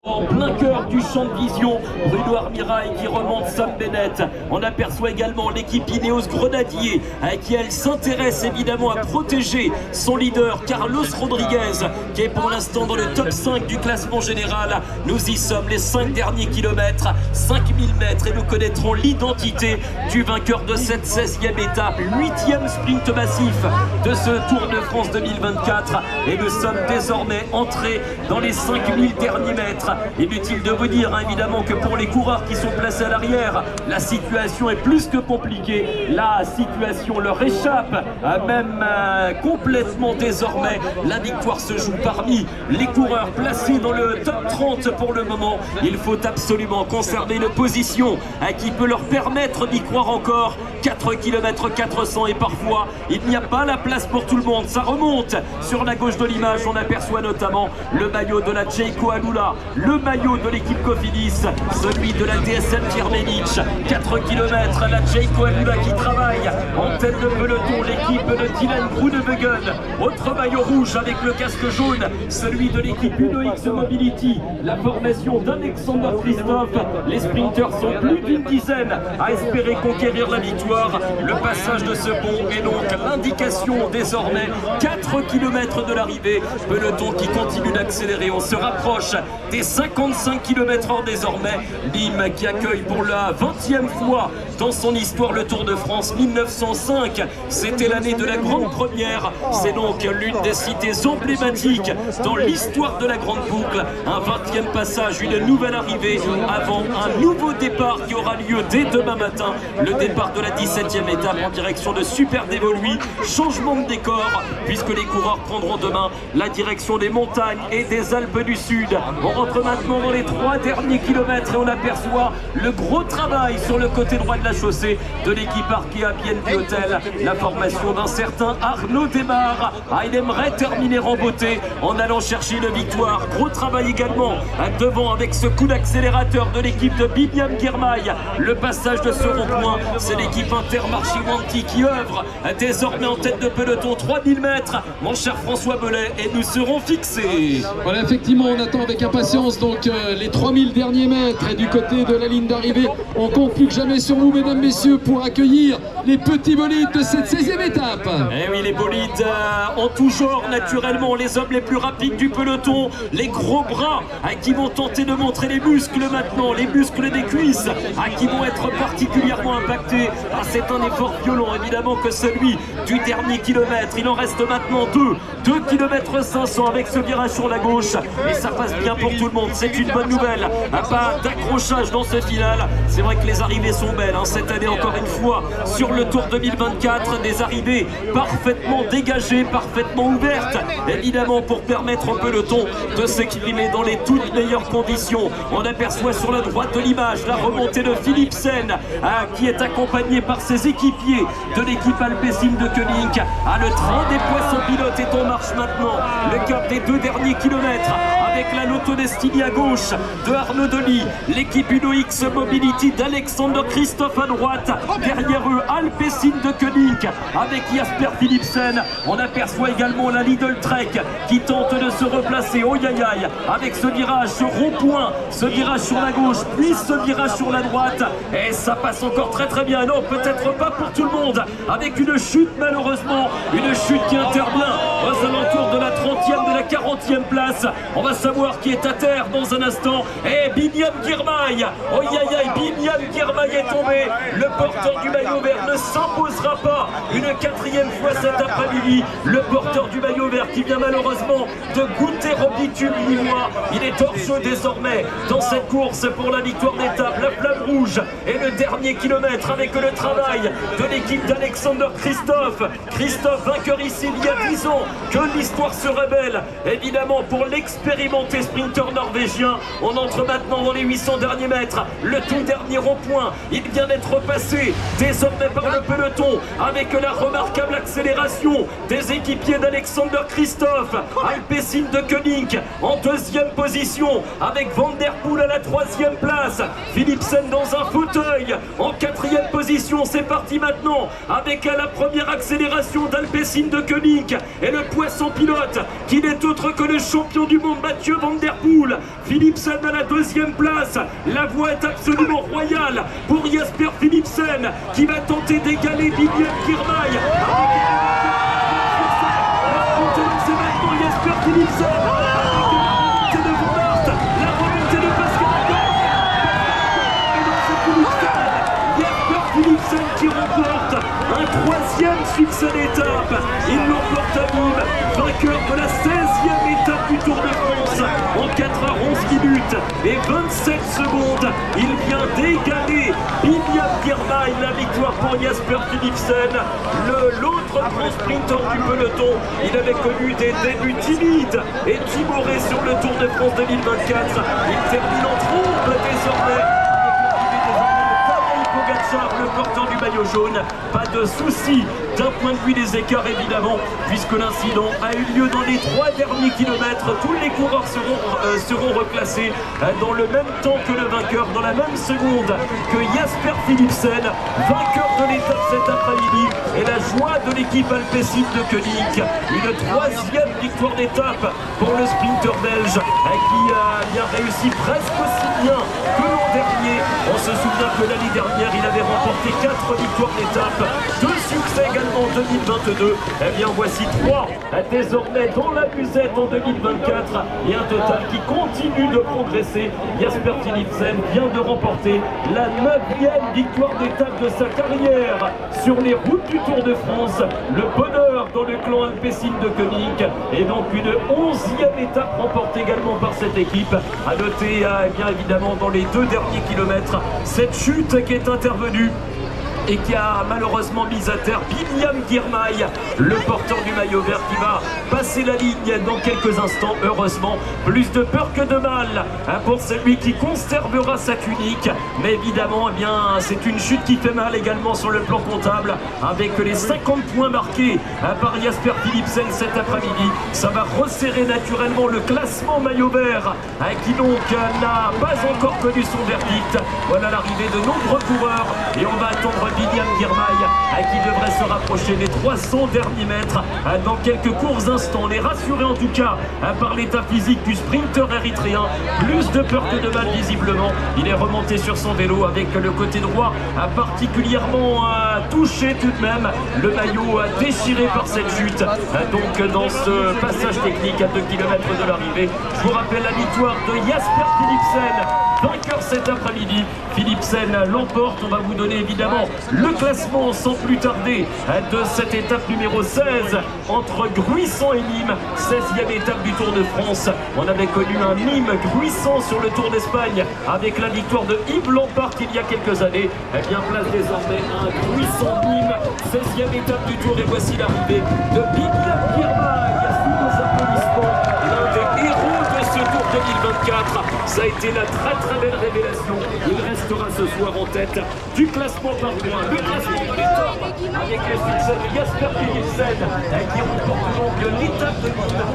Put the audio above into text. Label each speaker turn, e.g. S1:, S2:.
S1: En plein cœur du champ de vision, Bruno Armirail qui remonte Sam Bennett. On aperçoit également l'équipe Ineos Grenadier qui elle s'intéresse évidemment à protéger son leader Carlos Rodriguez qui est pour l'instant dans le top 5 du classement général. Nous y sommes, les 5 derniers kilomètres, 5000 mètres et nous connaîtrons l'identité du vainqueur de cette 16e étape, 8e sprint massif de ce Tour de France 2024 et nous sommes désormais entrés dans les 5000 derniers mètres. Inutile de vous dire évidemment que pour les coureurs qui sont placés à l'arrière, la situation est plus que compliquée. La situation leur échappe, même complètement désormais. La victoire se joue parmi les coureurs placés dans le top 30 pour le moment. Il faut absolument conserver une position qui peut leur permettre d'y croire encore. 4 km 400 et parfois il n'y a pas la place pour tout le monde. Ça remonte sur la gauche de l'image. On aperçoit notamment le maillot de la Jayco Alula, le maillot de l'équipe Cofidis, celui de la DSM Firmenich. 4 km, la Jayco Alula qui travaille en tête de peloton, l'équipe de Dylan Groenewegen. Autre maillot rouge avec le casque jaune, celui de l'équipe UnoX Mobility, la formation d'Alexander Christophe. Les sprinters sont plus d'une dizaine à espérer conquérir la victoire. Le passage de ce pont est donc l'indication désormais 4 km de l'arrivée. Peloton qui continue d'accélérer, on se rapproche des 55 km/h désormais. Nîmes qui accueille pour la 20e fois dans son histoire le Tour de France. 1905, c'était l'année de la grande première. C'est donc l'une des cités emblématiques dans l'histoire de la grande boucle. Un 20e passage, une nouvelle arrivée avant un nouveau départ qui aura lieu dès demain matin. Le départ de la 17e étape en direction de Super Dévoluy. Changement de décor puisque les coureurs prendront demain la direction des montagnes et des Alpes du Sud. On rentre maintenant dans les 3 derniers kilomètres et on aperçoit le gros travail sur le côté droit de la chaussée de l'équipe Arkea BNP Hotel. La formation d'un certain Arnaud Démarre. Il aimerait terminer en beauté en allant chercher une victoire. Gros travail également devant avec ce coup d'accélérateur de l'équipe de Bibiane Girmay. Le passage de ce rond-point, c'est l'équipe Intermarché Wanty qui œuvre désormais en tête de peloton. 3000 mètres, mon cher François Belay, et nous serons fixés.
S2: Voilà, effectivement, on attend avec impatience donc les 3000 derniers mètres et du côté de la ligne d'arrivée, on compte plus que jamais sur vous, mesdames, messieurs, pour accueillir les petits bolides de cette 16e étape.
S1: Eh oui, les bolides en tout genre, naturellement, les hommes les plus rapides du peloton, les gros bras qui vont tenter de montrer les muscles maintenant, les muscles des cuisses qui vont être particulièrement impactés. C'est un effort violent évidemment que celui du dernier kilomètre. Il en reste maintenant 2 km 500 avec ce virage sur la gauche et ça passe bien pour tout le monde, c'est une bonne nouvelle. Pas d'accrochage dans ce final. C'est vrai que les arrivées sont belles cette année encore une fois sur le Tour 2024, des arrivées parfaitement dégagées, parfaitement ouvertes évidemment pour permettre au peloton de s'exprimer dans les toutes meilleures conditions. On aperçoit sur la droite de l'image la remontée de Philipsen qui est accompagné par ses équipiers de l'équipe Alpecin de Koenig. Le train des poissons pilotes est en marche maintenant. Le cap des 2 derniers kilomètres avec la Lotto Destiny à gauche de Arnaud Delis, l'équipe UnoX Mobility d'Alexander Christophe à droite, derrière eux Alpecin de Koenig avec Jasper Philipsen. On aperçoit également la Lidl Trek qui tente de se replacer, oh aïe aïe, avec ce virage, ce rond-point, ce virage sur la gauche, puis ce virage sur la droite, et ça passe encore très bien. Non, peut-être pas pour tout le monde, avec une chute malheureusement, une chute qui intervient aux alentours de la 30e, de la 40e place. On va savoir qui est à terre dans un instant. Et Bibiane Girmay, oh aïe aïe, Bibiane Girmay est tombé. Le porteur du maillot vert ne s'imposera pas une 4e fois cet après-midi. Le porteur du maillot vert qui vient malheureusement de goûter au bitume lillois. Il est hors jeu désormais dans cette course pour la victoire d'étape. La flamme rouge et le dernier kilomètre avec le travail de l'équipe d'Alexander Christophe. Christophe vainqueur ici il y a 10 ans, que l'histoire se révèle évidemment pour l'expérimenté sprinter norvégien. On entre maintenant dans les 800 derniers mètres, le tout dernier rond-point. Il vient d'être passé désormais par le peloton avec la remarquable accélération des équipiers d'Alexander Christophe. Alpecin de Koenig en 2e position avec Van der Poel à la 3e place. Philipsen dans un fauteuil en 4e position. C'est parti maintenant avec la première accélération d'Alpecin de Koenig et le poisson pilote qui n'est autre que le champion du monde Mathieu Mathieu Van Der Poel. Philipsen à la deuxième place. La voie est absolument royale pour Jasper Philipsen qui va tenter d'égaler William Girmay. C'est maintenant Jasper Philipsen avec la remontée de Van Aert, la remontée de Pascal Ackermann. Jasper Philipsen qui remporte un troisième succès d'étape. Il l'emporte à Nîmes, vainqueur de la 16e étape du Tour de France en 4h11 minutes et 27 secondes. Il vient d'égaler William Girmay. La victoire pour Jasper Philipsen, l'autre grand sprinter du peloton. Il avait connu des débuts timides et timorés sur le Tour de France 2024. Il termine en trompe désormais. Le porteur du maillot jaune, pas de souci d'un point de vue des écarts évidemment, puisque l'incident a eu lieu dans les 3 derniers kilomètres. Tous les coureurs seront reclassés dans le même temps que le vainqueur, dans la même seconde que Jasper Philipsen, vainqueur de l'étape cet après-midi, et la joie de l'équipe Alpecin de Koenig. Une 3e victoire d'étape pour le sprinter belge qui a bien réussi presque aussi bien que l'an dernier. On se souvient que l'année dernière il avait remporté 4 victoires d'étape, 2 succès également en 2022. Eh bien voici 3 désormais dans la musette en 2024 et un total qui continue de progresser. Jasper Philipsen vient de remporter la 9e victoire d'étape de sa carrière sur les routes du Tour de France. Le bonheur dans le clan Alpecin de Koenig et donc une 11e étape remportée également par cette équipe. À noter bien évidemment dans les 2 derniers kilomètres cette chute qui est intervenue et qui a malheureusement mis à terre William Girmay, le porteur du maillot vert qui va passer la ligne dans quelques instants. Heureusement, plus de peur que de mal pour celui qui conservera sa tunique. Mais évidemment, eh bien, c'est une chute qui fait mal également sur le plan comptable avec les 50 points marqués par Jasper Philipsen cet après-midi. Ça va resserrer naturellement le classement maillot vert qui donc n'a pas encore connu son verdict. Voilà l'arrivée de nombreux coureurs et on va attendre William Girmay qui devrait se rapprocher des 300 derniers mètres dans quelques courts instants. On est rassuré en tout cas par l'état physique du sprinter érythréen. Plus de peur que de mal visiblement. Il est remonté sur son vélo avec le côté droit particulièrement touché tout de même. Le maillot déchiré par cette chute. Donc dans ce passage technique à 2 km de l'arrivée. Je vous rappelle la victoire de Jasper Philipsen, vainqueur cet après-midi. Philipsen l'emporte. On va vous donner évidemment le classement sans plus tarder de cette étape numéro 16 entre Gruissan et Nîmes, 16e étape du Tour de France. On avait connu un Nîmes-Gruissan sur le Tour d'Espagne avec la victoire de Yves Lampart il y a quelques années. Eh bien place désormais un Gruissan-Nîmes, 16e étape du Tour et voici l'arrivée de William Girmay sous nos applaudissements, l'un des héros de ce Tour 2024. Ça a été la très belle révélation. Il restera ce soir en tête du classement par points. Le classement de l'étape avec le succès de Jasper Philipsen qui remporte donc l'étape de Nîmes.